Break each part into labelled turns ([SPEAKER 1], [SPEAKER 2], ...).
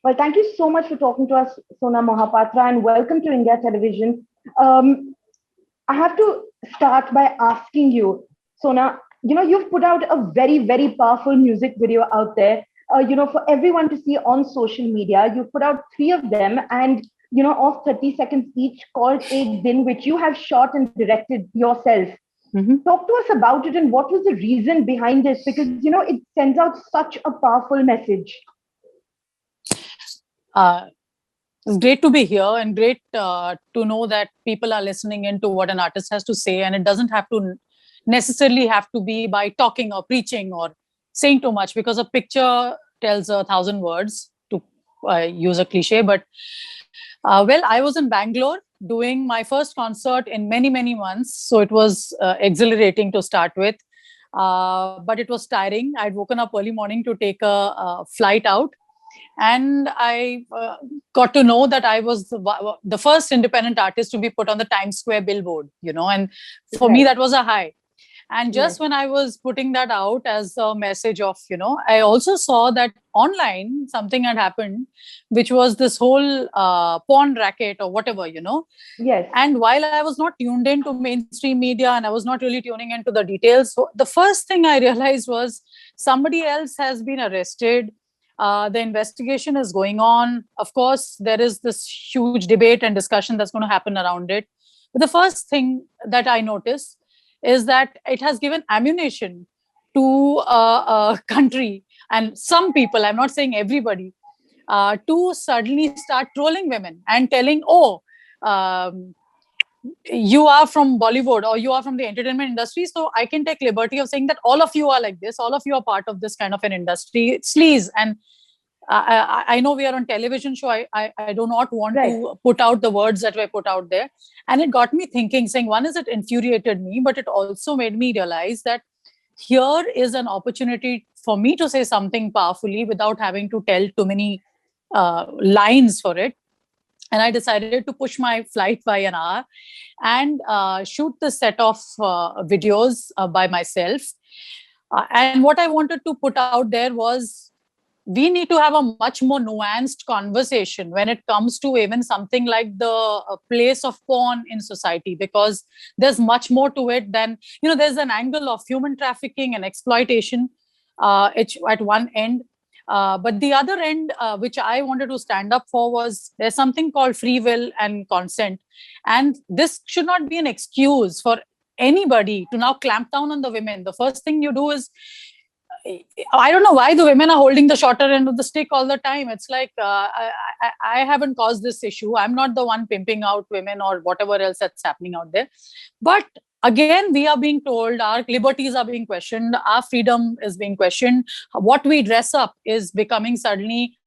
[SPEAKER 1] Well, thank you so much for talking to us, Sona Mohapatra, and welcome to India Television. Um, I have to start by asking you, Sona, you've put out a very, very powerful music video out there, for everyone to see on social media. You've put out three of them and, of 30 seconds each called Ek Din, which you have shot and directed yourself.
[SPEAKER 2] Mhm.
[SPEAKER 1] Talk to us about it and what was the reason behind this? Because, it sends out such a powerful message.
[SPEAKER 2] Uh, it's great to be here and great to know that people are listening into what an artist has to say, and it doesn't have to necessarily have to be by talking or preaching or saying too much, because a picture tells 1,000 words, to use a cliche. But well, I was in Bangalore doing my first concert in many, many months, so it was exhilarating to start with. But it was tiring. I'd woken up early morning to take a flight out, and I got to know that I was the first independent artist to be put on the Times Square billboard, and for me
[SPEAKER 1] Right,
[SPEAKER 2] that was a high. And
[SPEAKER 1] right.
[SPEAKER 2] just when I was putting that out as a message of, I also saw that online something had happened, which was this whole porn racket or whatever,
[SPEAKER 1] Yes.
[SPEAKER 2] and while I was not tuned into mainstream media and I was not really tuning into the details, so the first thing I realized was somebody else has been arrested. The investigation is going on. Of course, there is this huge debate and discussion that's going to happen around it. But the first thing that I noticed is that it has given ammunition to a country and some people, I'm not saying everybody, to suddenly start trolling women and telling, oh, um, you are from Bollywood or you are from the entertainment industry, so I can take liberty of saying that all of you are like this, all of you are part of this kind of an industry. Sleaze. And I know we are on television show. I do not want
[SPEAKER 1] Right.
[SPEAKER 2] to put out the words that were put out there. And it got me thinking, saying, one is it infuriated me, but it also made me realize that here is an opportunity for me to say something powerfully without having to tell too many lines for it. And I decided to push my flight by an hour and shoot this set of videos by myself. And what I wanted to put out there was we need to have a much more nuanced conversation when it comes to even something like the place of porn in society, because there's much more to it than, there's an angle of human trafficking and exploitation at one end. But the other end, which I wanted to stand up for, was there's something called free will and consent. And this should not be an excuse for anybody to now clamp down on the women. The first thing you do is, I don't know why the women are holding the shorter end of the stick all the time. It's like, I haven't caused this issue. I'm not the one pimping out women or whatever else that's happening out there. But again, we are being told our liberties are being questioned, our freedom is being questioned. What we dress up is becoming suddenly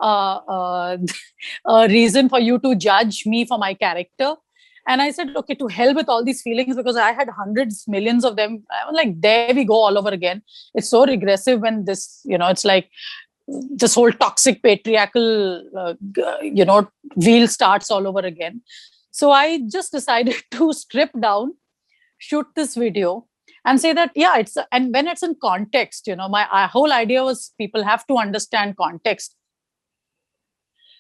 [SPEAKER 2] a reason for you to judge me for my character. And I said, okay, to hell with all these feelings, because I had hundreds, millions of them. I was like, there we go all over again. It's so regressive when this, it's like this whole toxic patriarchal, wheel starts all over again. So I just decided to strip down, shoot this video, and say that, yeah, and when it's in context, my whole idea was people have to understand context.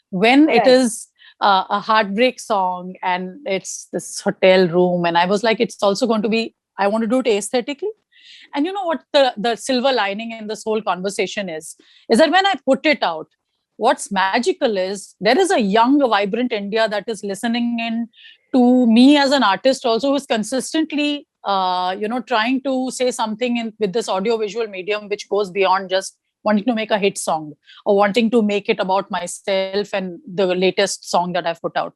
[SPEAKER 2] When it
[SPEAKER 1] Right.
[SPEAKER 2] is a heartbreak song and it's this hotel room, and I was like, it's also going to be, I want to do it aesthetically. And you know what the silver lining in this whole conversation is that when I put it out, what's magical is there is a young vibrant India that is listening in to me as an artist also, who's consistently trying to say something with this audio visual medium which goes beyond just wanting to make a hit song or wanting to make it about myself and the latest song that I've put out.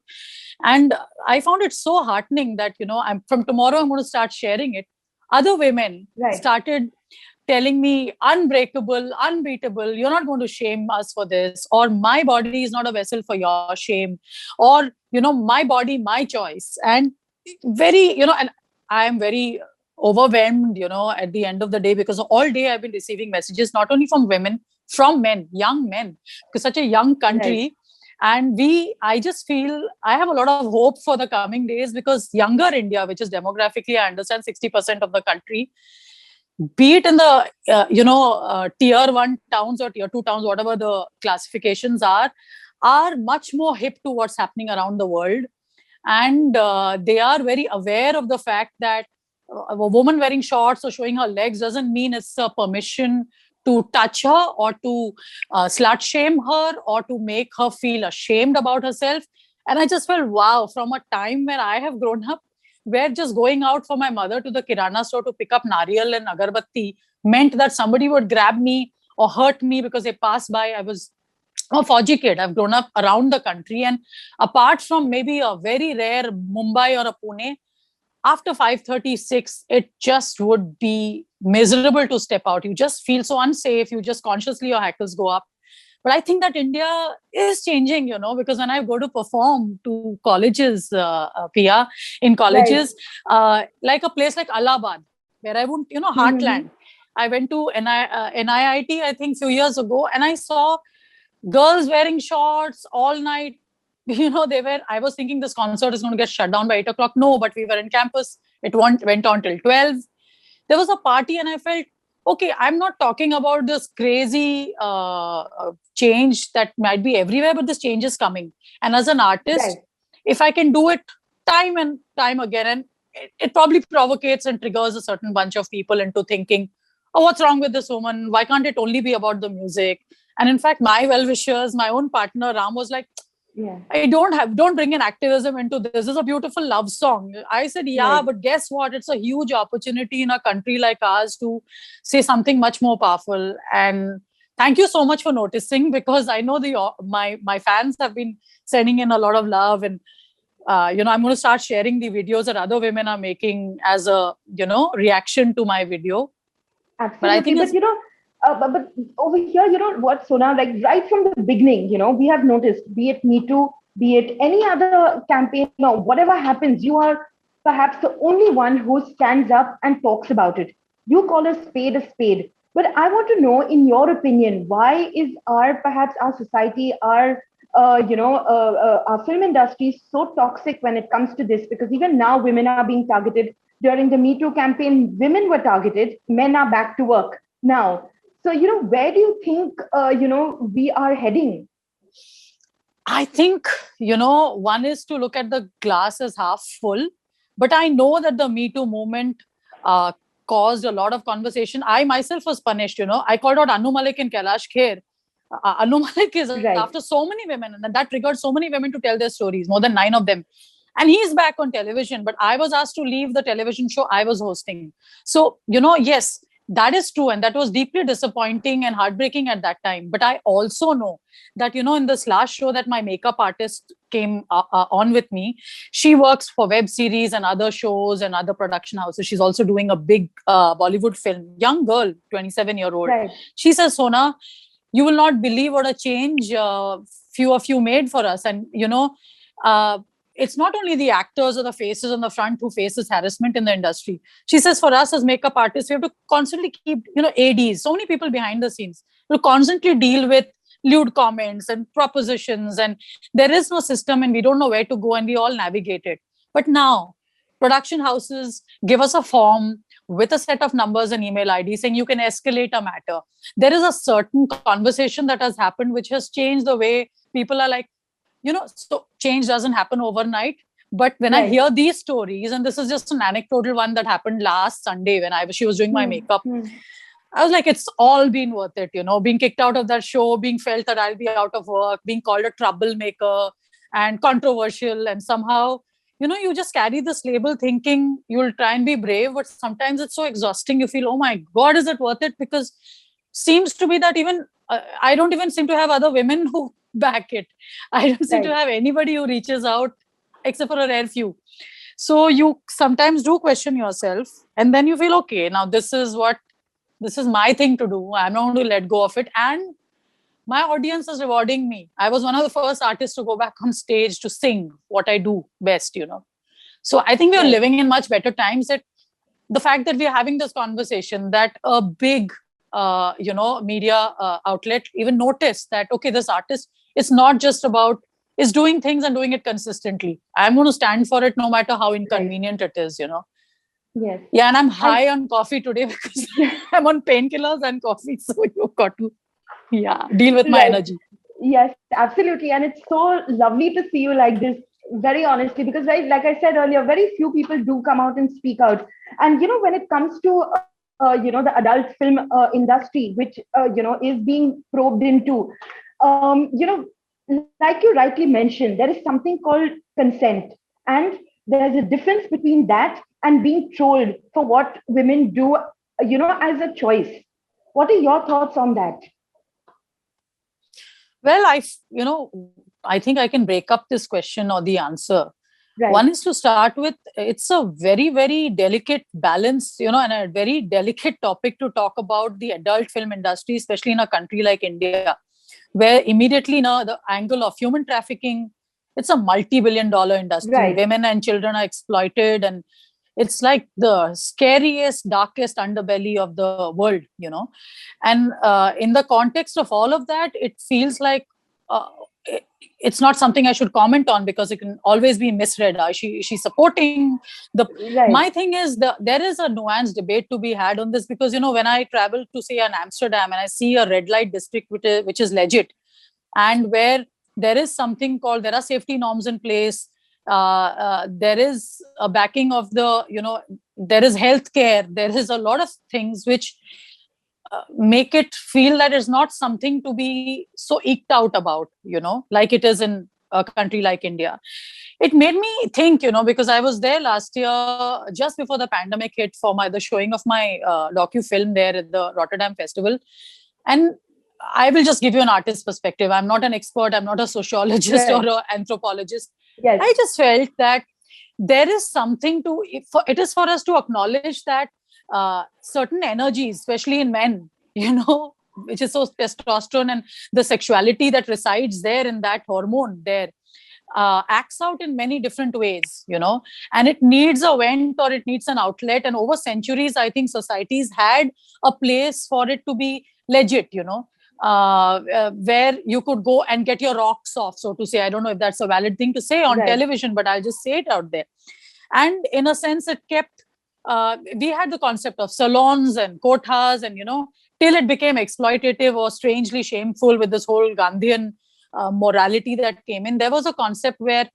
[SPEAKER 2] And I found it so heartening that, I'm from tomorrow, I'm going to start sharing it. Other women
[SPEAKER 1] Right.
[SPEAKER 2] started telling me, unbreakable, unbeatable, you're not going to shame us for this, or my body is not a vessel for your shame, or, my body, my choice. And very, and I am very overwhelmed, at the end of the day, because all day I've been receiving messages, not only from women, from men, young men, because such a young
[SPEAKER 1] Right.
[SPEAKER 2] country. And I just feel I have a lot of hope for the coming days, because younger India, which is demographically, I understand 60% of the country, be it in the tier 1 towns or tier 2 towns, whatever the classifications are much more hip to what's happening around the world. And they are very aware of the fact that a woman wearing shorts or showing her legs doesn't mean it's a permission to touch her or to slut shame her or to make her feel ashamed about herself. And I just felt, wow, from a time when I have grown up, where just going out for my mother to the kirana store to pick up nariyal and agarbatti meant that somebody would grab me or hurt me because they passed by. I was a Fauji kid. I've grown up around the country. And apart from maybe a very rare Mumbai or a Pune, after 5:36, it just would be miserable to step out. You just feel so unsafe. You just consciously, your hackles go up. But I think that India is changing, because when I go to perform to colleges, Pia, in colleges, like a place like Allahabad, where I wouldn't, heartland. I went to NIIT, I think, few years ago, and I saw girls wearing shorts all night. I was thinking this concert is going to get shut down by 8 o'clock. No, but we were in campus. It went on till 12. There was a party and I felt, okay, I'm not talking about this crazy change that might be everywhere, but this change is coming. And as an artist, if I can do it time and time again, and it probably provocates and triggers a certain bunch of people into thinking, oh, what's wrong with this woman? Why can't it only be about the music? And in fact, my well-wishers, my own partner, Ram, was like, don't bring in activism into this. This is a beautiful love song. I said, but guess what? It's a huge opportunity in a country like ours to say something much more powerful. And thank you so much for noticing, because I know my fans have been sending in a lot of love. And, I'm going to start sharing the videos that other women are making as a, reaction to my video.
[SPEAKER 1] Absolutely. But I think but over here, what, Sona, like right from the beginning, we have noticed, be it Me Too, be it any other campaign, whatever happens, you are perhaps the only one who stands up and talks about it. You call a spade a spade. But I want to know, in your opinion, why is perhaps our society, our film industry so toxic when it comes to this? Because even now, women are being targeted. During the Me Too campaign, women were targeted. Men are back to work now. So, where do you think, we are heading?
[SPEAKER 2] I think, one is to look at the glass as half full. But I know that the Me Too movement caused a lot of conversation. I myself was punished, I called out Anu Malik and Kailash Kher. Anu Malik is after so many women, and that triggered so many women to tell their stories, more than 9 of them. And he's back on television, but I was asked to leave the television show I was hosting. So, yes, that is true. And that was deeply disappointing and heartbreaking at that time. But I also know that, in this last show that my makeup artist came on with me, she works for web series and other shows and other production houses. She's also doing a big Bollywood film, young girl, 27-year-old. She says, Sona, you will not believe what a change few of you made for us. And, it's not only the actors or the faces on the front who faces harassment in the industry. She says, for us as makeup artists, we have to constantly keep, ADs, so many people behind the scenes, will constantly deal with lewd comments and propositions. And there is no system and we don't know where to go, and we all navigate it. But now, production houses give us a form with a set of numbers and email IDs saying you can escalate a matter. There is a certain conversation that has happened which has changed the way people are like, so change doesn't happen overnight. But when I hear these stories, and this is just an anecdotal one that happened last Sunday when she was doing my makeup, I was like, it's all been worth it, being kicked out of that show, being felt that I'll be out of work, being called a troublemaker and controversial. And somehow, you just carry this label thinking you'll try and be brave, but sometimes it's so exhausting. You feel, oh my God, is it worth it? Because seems to be that even, I don't even seem to have other women who back it. I don't seem to have anybody who reaches out except for a rare few. So you sometimes do question yourself, and then you feel, okay, now this is my thing to do. I'm not going to let go of it. And my audience is rewarding me. I was one of the first artists to go back on stage to sing what I do best, So I think we are living in much better times. That the fact that we are having this conversation, that a big media outlet even noticed that, okay, this artist, it's not just about, is doing things and doing it consistently. I'm going to stand for it no matter how inconvenient it is,
[SPEAKER 1] Yes.
[SPEAKER 2] Yeah, and I'm high on coffee today because I'm on painkillers and coffee. So you've got to, deal with my
[SPEAKER 1] Right.
[SPEAKER 2] energy.
[SPEAKER 1] Yes, absolutely. And it's so lovely to see you like this, very honestly, because, right, like I said earlier, very few people do come out and speak out. And, when it comes to, the adult film industry, which, is being probed into, like you rightly mentioned, there is something called consent. And there's a difference between that and being trolled for what women do, as a choice. What are your thoughts on that?
[SPEAKER 2] Well, I think I can break up this question or the answer. One
[SPEAKER 1] Right,
[SPEAKER 2] is to start with, it's a very, very delicate balance, and a very delicate topic to talk about the adult film industry, especially in a country like India, where immediately now the angle of human trafficking, it's a multi-billion-dollar industry.
[SPEAKER 1] right.
[SPEAKER 2] Women and children are exploited, and it's like the scariest, darkest underbelly of the world. And in the context of all of that, it feels like uh, it's not something I should comment on because it can always be misread. She's supporting the.
[SPEAKER 1] Right.
[SPEAKER 2] My thing is there is a nuanced debate to be had on this because when I travel to say an Amsterdam and I see a red light district which is legit, and where there is something called, there are safety norms in place, there is a backing of the, there is healthcare, there is a lot of things which make it feel that it's not something to be so eked out about, like it is in a country like India. It made me think, because I was there last year just before the pandemic hit for the showing of my docu film there at the Rotterdam Festival. And I will just give you an artist perspective. I'm not an expert. I'm not a sociologist or
[SPEAKER 1] Right.
[SPEAKER 2] an anthropologist.
[SPEAKER 1] Yes.
[SPEAKER 2] I just felt that there is something to it is for us to acknowledge that certain energies, especially in men, which is so testosterone and the sexuality that resides there in that hormone there, acts out in many different ways, and it needs a vent or it needs an outlet. And over centuries, I think societies had a place for it to be legit, where you could go and get your rocks off, so to say. I don't know if that's a valid thing to say on
[SPEAKER 1] Right.
[SPEAKER 2] television, but I'll just say it out there. And in a sense, it kept, we had the concept of salons and kothas, and, till it became exploitative or strangely shameful with this whole Gandhian morality that came in. There was a concept where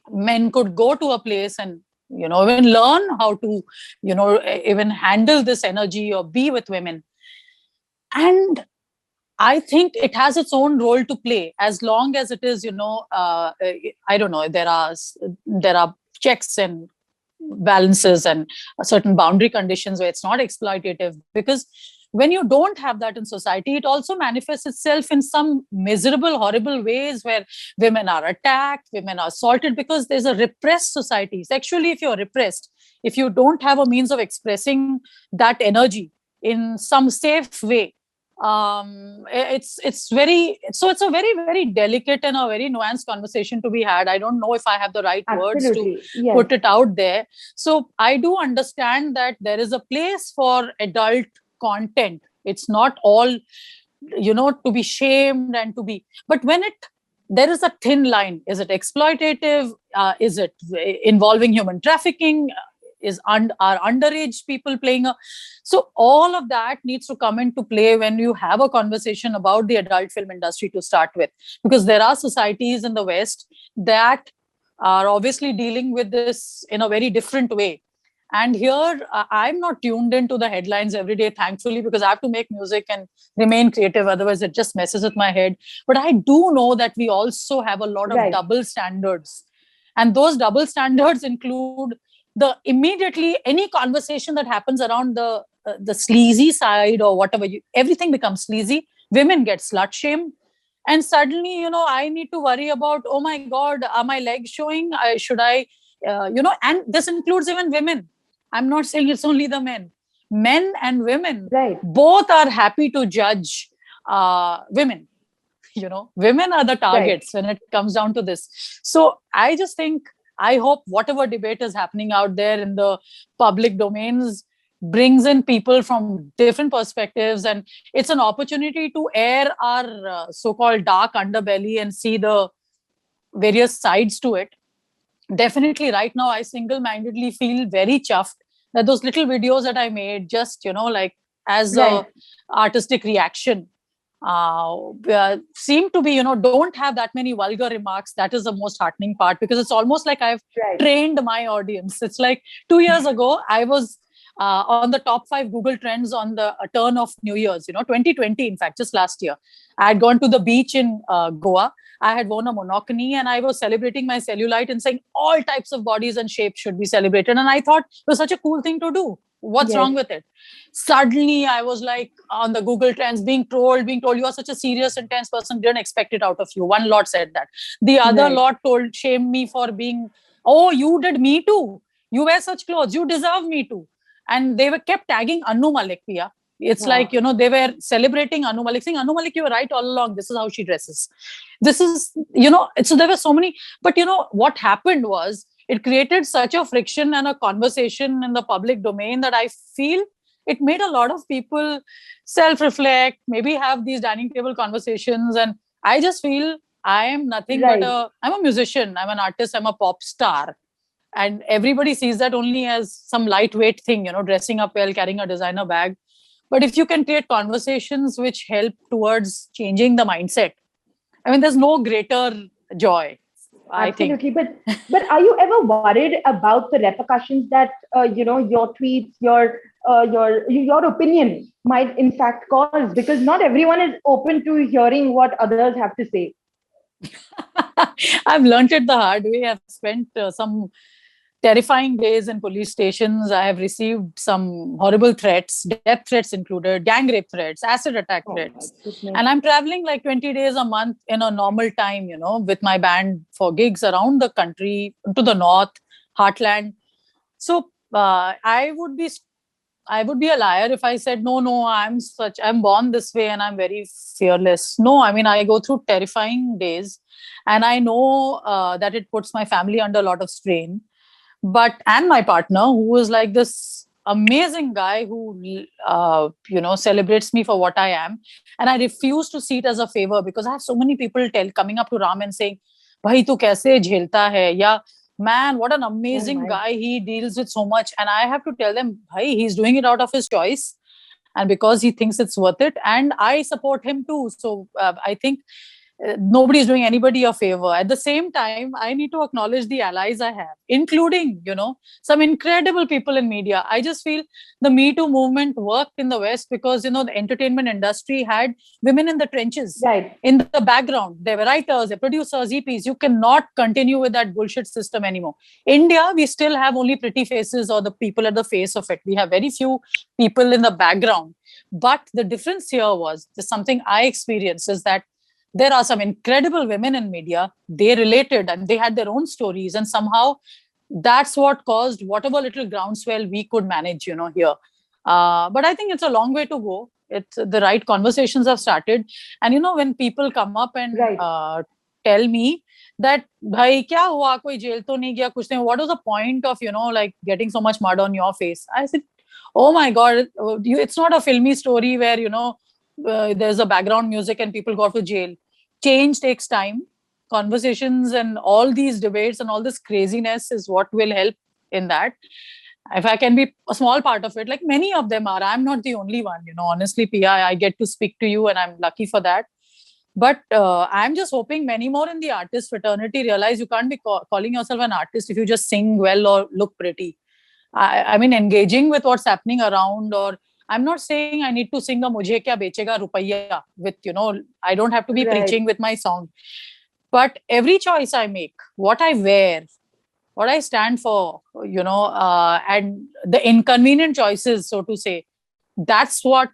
[SPEAKER 2] men could go to a place and, even learn how to, even handle this energy or be with women. And I think it has its own role to play as long as it is, I don't know, there are checks and balances and certain boundary conditions where it's not exploitative. Because when you don't have that in society, it also manifests itself in some miserable, horrible ways where women are attacked, women are assaulted, because there's a repressed society. Sexually, if you're repressed, if you don't have a means of expressing that energy in some safe way, it's a very, very delicate and a very nuanced conversation to be had. I don't know if I have the right words to
[SPEAKER 1] Absolutely. Yes.
[SPEAKER 2] put it out there. So I do understand that there is a place for adult content. It's not all, to be shamed and to be, but when there is a thin line. Is it exploitative? Is it involving human trafficking? Are underage people playing a, so all of that needs to come into play when you have a conversation about the adult film industry to start with, because there are societies in the West that are obviously dealing with this in a very different way. And here, I'm not tuned into the headlines every day, thankfully, because I have to make music and remain creative. Otherwise, it just messes with my head. But I do know that we also have a lot of
[SPEAKER 1] Right.
[SPEAKER 2] double standards. And those double standards include the immediately any conversation that happens around the sleazy side or whatever, everything becomes sleazy. Women get slut shamed. And suddenly, I need to worry about, oh my God, are my legs showing? Should I, and this includes even women. I'm not saying it's only the men. Men and women
[SPEAKER 1] Right.
[SPEAKER 2] both are happy to judge women. Women are the targets when it comes down to this. So I just think, I hope whatever debate is happening out there in the public domains brings in people from different perspectives, and it's an opportunity to air our so-called dark underbelly and see the various sides to it. Definitely right now, I single-mindedly feel very chuffed that those little videos that I made, just, like as
[SPEAKER 1] Right.
[SPEAKER 2] a artistic reaction, seem to be, don't have that many vulgar remarks. That is the most heartening part, because it's almost like I've
[SPEAKER 1] Right.
[SPEAKER 2] trained my audience. It's like 2 years ago, I was on the top 5 Google trends on the turn of New Year's, 2020, in fact, just last year. I had gone to the beach in Goa. I had worn a monokini and I was celebrating my cellulite and saying all types of bodies and shapes should be celebrated. And I thought it was such a cool thing to do. What's
[SPEAKER 1] Yes.
[SPEAKER 2] wrong with it? Suddenly, I was like on the Google Trends being told, you are such a serious, intense person, didn't expect it out of you. One lot said that. The other
[SPEAKER 1] Right.
[SPEAKER 2] lot shamed me for being, oh, you did me too. You wear such clothes. You deserve me too. And they were kept tagging Anu Malik, Pia. It's
[SPEAKER 1] Wow.
[SPEAKER 2] like, they were celebrating Anu Malik, saying, Anu Malik, you were right all along. This is how she dresses. This is, so there were so many. But, what happened was it created such a friction and a conversation in the public domain that I feel it made a lot of people self-reflect, maybe have these dining table conversations. And I just feel I am nothing
[SPEAKER 1] Right.
[SPEAKER 2] but I'm a musician, I'm an artist, I'm a pop star. And everybody sees that only as some lightweight thing, dressing up well, carrying a designer bag. But if you can create conversations which help towards changing the mindset, I mean, there's no greater joy, I think.
[SPEAKER 1] Absolutely. But are you ever worried about the repercussions that your tweets, your opinion might in fact cause? Because not everyone is open to hearing what others have to say.
[SPEAKER 2] I've learned it the hard way. I've spent some terrifying days in police stations. I have received some horrible threats, death threats included, gang rape threats, acid attack threats. And I'm traveling like 20 days a month in a normal time, with my band for gigs around the country, to the north, heartland. So I would be a liar if I said, no, I'm born this way and I'm very fearless. No, I mean, I go through terrifying days and I know that it puts my family under a lot of strain. And my partner, who is like this amazing guy who, celebrates me for what I am. And I refuse to see it as a favor, because I have so many people coming up to Ram and saying, Bhai, tu kaise jhelta hai? Yeah, man, what an amazing guy. He deals with so much. And I have to tell them, Bhai, he's doing it out of his choice and because he thinks it's worth it. And I support him too. So I think nobody is doing anybody a favor. At the same time, I need to acknowledge the allies I have, including, some incredible people in media. I just feel the Me Too movement worked in the West because, the entertainment industry had women in the trenches,
[SPEAKER 1] Right.
[SPEAKER 2] in the background. They were writers, they producers, EPs. You cannot continue with that bullshit system anymore. India, we still have only pretty faces or the people at the face of it. We have very few people in the background. But the difference here was, there's something I experienced, is that there are some incredible women in media. They related and they had their own stories. And somehow that's what caused whatever little groundswell we could manage, here. But I think it's a long way to go. It's the right conversations have started. And, when people come up and tell me that, bhai, kya hua? Koi jail to nahi gaya, kuch nahi. What was the point of, like getting so much mud on your face? I said, oh my God, it's not a filmy story where, there's a background music and people go to jail. Change takes time. Conversations and all these debates and all this craziness is what will help in that. If I can be a small part of it, like many of them are, I'm not the only one, honestly, Pia, I get to speak to you and I'm lucky for that. But I'm just hoping many more in the artist fraternity realize you can't be calling yourself an artist if you just sing well or look pretty. I mean, engaging with what's happening around, or I'm not saying I need to sing a Mujhe Kya Bechega Rupaiya with, I don't have to be preaching with my song. But every choice I make, what I wear, what I stand for, and the inconvenient choices, so to say, that's what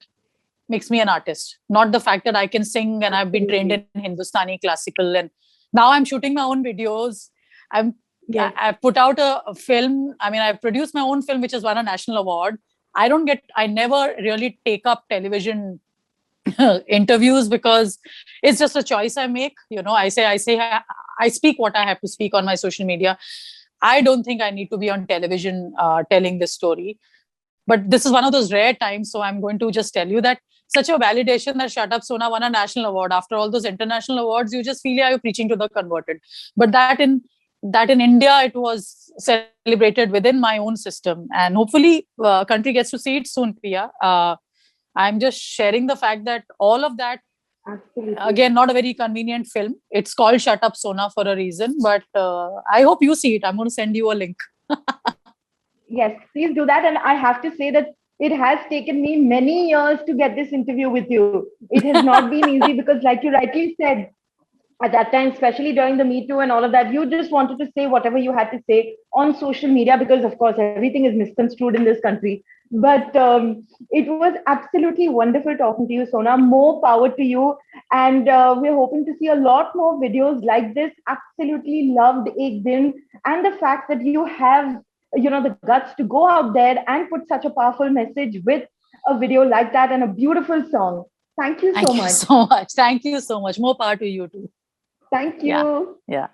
[SPEAKER 2] makes me an artist. Not the fact that I can sing and I've been trained in Hindustani classical. And now I'm shooting my own videos. I put out a film. I mean, I produced my own film, which has won a national award. I never really take up television interviews because it's just a choice I make. I speak what I have to speak on my social media. I don't think I need to be on television telling this story. But this is one of those rare times. So I'm going to just tell you that such a validation that Shut Up Sona won a national award. After all those international awards, you just feel, you're preaching to the converted. But that in that in India it was celebrated within my own system, and hopefully country gets to see it soon, Priya. I'm just sharing the fact that all of that,
[SPEAKER 1] Absolutely.
[SPEAKER 2] again, not a very convenient film. It's called Shut Up Sona for a reason, but I hope you see it. I'm going to send you a link.
[SPEAKER 1] Yes, please do that. And I have to say that it has taken me many years to get this interview with you. It has not been easy because, like you rightly said, at that time, especially during the Me Too and all of that, you just wanted to say whatever you had to say on social media because, of course, everything is misconstrued in this country. But it was absolutely wonderful talking to you, Sona. More power to you. And we're hoping to see a lot more videos like this. Absolutely loved Ek Din, and the fact that you have, the guts to go out there and put such a powerful message with a video like that and a beautiful song. Thank you so
[SPEAKER 2] Thank you
[SPEAKER 1] much.
[SPEAKER 2] so much. Thank you so much. More power to you too.
[SPEAKER 1] Thank
[SPEAKER 2] Yeah.
[SPEAKER 1] you.
[SPEAKER 2] Yeah.